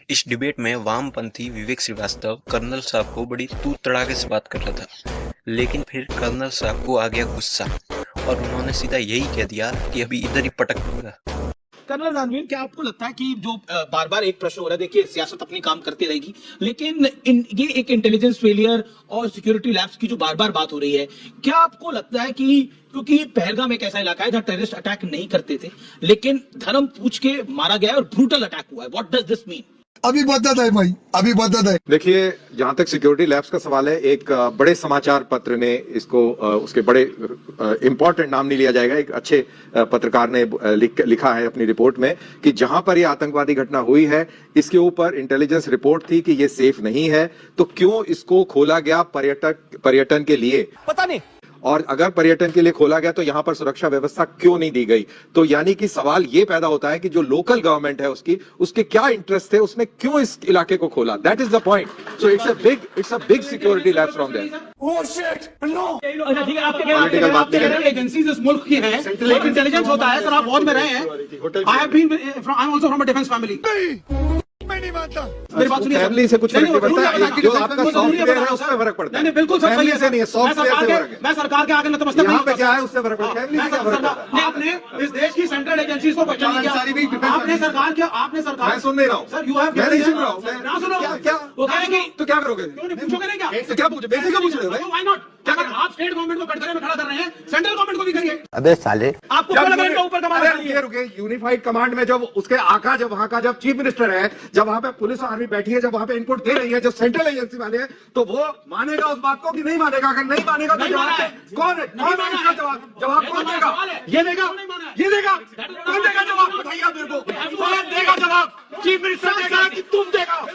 इस डिबेट में वामपंथी विवेक श्रीवास्तव कर्नल साहब को बड़ी तू तड़ाके से बात कर रहा था, लेकिन फिर कर्नल साहब को आ गया गुस्सा और उन्होंने सीधा यही कह दिया कि अभी इधर ही पटक दूंगा। कर्नल रणवीर, क्या आपको लगता है कि जो बार बार एक प्रश्न हो रहा है, देखिए सियासत अपनी काम करती रहेगी, लेकिन ये एक इंटेलिजेंस फेलियर और सिक्योरिटी लैब्स की जो बार बार बात हो रही है, क्या आपको लगता है कि क्योंकि पहलगाम एक ऐसा इलाका है जहां टेररिस्ट अटैक नहीं करते थे, लेकिन धर्म पूछ के मारा गया है और ब्रूटल अटैक हुआ है, व्हाट डज दिस मीन? अभी बदत है भाई, अभी बदत है। देखिए, जहां तक सिक्योरिटी लैब्स का सवाल है, एक बड़े समाचार पत्र ने इसको उसके बड़े इंपॉर्टेंट नाम नहीं लिया जाएगा, एक अच्छे पत्रकार ने लिखा है अपनी रिपोर्ट में कि जहां पर यह आतंकवादी घटना हुई है, इसके ऊपर इंटेलिजेंस रिपोर्ट थी कि ये सेफ नहीं है, तो क्यों इसको खोला गया पर्यटन के लिए? पता नहीं। और अगर पर्यटन के लिए खोला गया तो यहां पर सुरक्षा व्यवस्था क्यों नहीं दी गई? तो यानी कि सवाल ये पैदा होता है कि जो लोकल गवर्नमेंट है उसके क्या इंटरेस्ट थे, उसने क्यों इस इलाके को खोला? That is the point. So it's a big security lapse from there. Oh shit, no. ठीक है, आपके बात नहीं कर रहे, एजेंसीज इस मुल्क की हैं, इंटेलिजेंस होता है, सर आप फौज में रहे हैं। I have been I am also from a defence family. मैं नहीं मानता। मेरी बात सुनिए, फैमिली से कुछ फर्क नहीं पड़ता है, जो आपका सॉफ्टवेयर है उससे फर्क पड़ता है। नहीं, बिल्कुल सर, सही है। से नहीं है, सॉफ्टवेयर से फर्क है। मैं सरकार के आगे नतमस्तक नहीं यहाँ पे क्या है उससे फर्क पड़ता है, फैमिली से क्या फर्क पड़ता है? आपने इस देश की सेंट्रल एजेंसीज को पहचान लिया, आपने सरकार मैं सुन नहीं रहा हूँ सर, यू हैव, मैं नहीं सुन रहा हूँ। ना सुनो, क्या वो कहेंगे तो क्या करोगे? क्यों नहीं पूछोगे? नहीं, क्या क्या पूछो? बेसिक का पूछ रहे हो भाई? Why not? अगर आप स्टेट गवर्नमेंट को कटघरे में खड़ा कर रहे हैं, सेंट्रल गवर्नमेंट को भी करिए। अबे साले, आपको क्या लग रहा है ऊपर कमांड है? रुके, यूनिफाइड कमांड में जब उसके आका, जब वहां का जब चीफ मिनिस्टर है, जब वहां पे पुलिस आर्मी बैठी है, जब वहां पे इनपुट दे रही है, जो सेंट्रल एजेंसी वाले हैं, तो वो मानेगा उस बात को कि नहीं मानेगा? अगर नहीं मानेगा तो जवाब कौन है? कौन है इसका जवाब कौन देगा? ये देगा, ये देगा, कौन देगा जवाब? बताइए आप मेरे को, कौन देगा जवाब? चीफ मिनिस्टर देगा कि तुम देगा?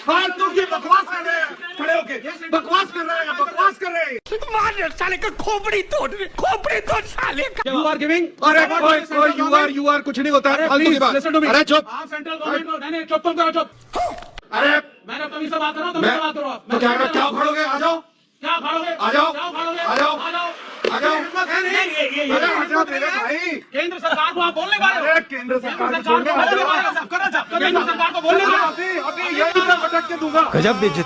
हाँ, तुम ये बकवास कर रहे हैं, खड़े होके बकवास कर रहे हैं, बकवास कर रहे हैं। मार साले का खोपड़ी तोड़ साले का। You are giving, अरे कोई यू आर कुछ नहीं होता है, फालतू की बात। अरे चुप, आप सेंट्रल गवर्नमेंट को, नहीं चुप, तुम करो चुप। अरे मैंने तभी से बात कर रहा हूँ, तुमसे बात करो। तो क्या उखाड़ोगे? आ जाओ, क्या खाओगे? आ जाओ, क्या खाओगे? आ जाओ, आ जाओ, आ जाओ। हिम्मत है नहीं? अरे हटा दे रे भाई। केंद्र सरकार को आप बोलने वाले हो? अरे केंद्र सरकार को केंद्र सरकार को बोलने वाले हो? अभी यही मैं भटक के दूंगा। गजब बेइज्जती।